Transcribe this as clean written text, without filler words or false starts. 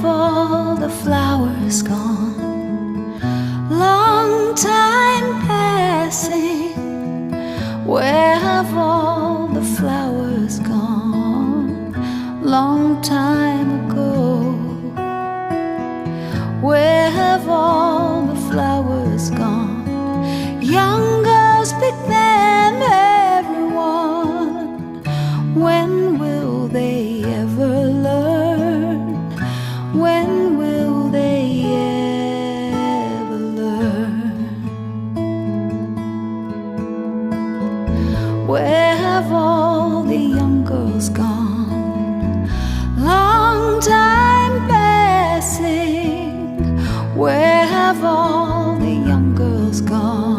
all the flowers gone? Long time passing, where have all the flowers gone? Long time ago, where have all the flowers gone? Young girls pick them, everyone. When will they ever learn? When will they ever learn? Where have all the young girls gone? Long time passing, where have all the young girls gone?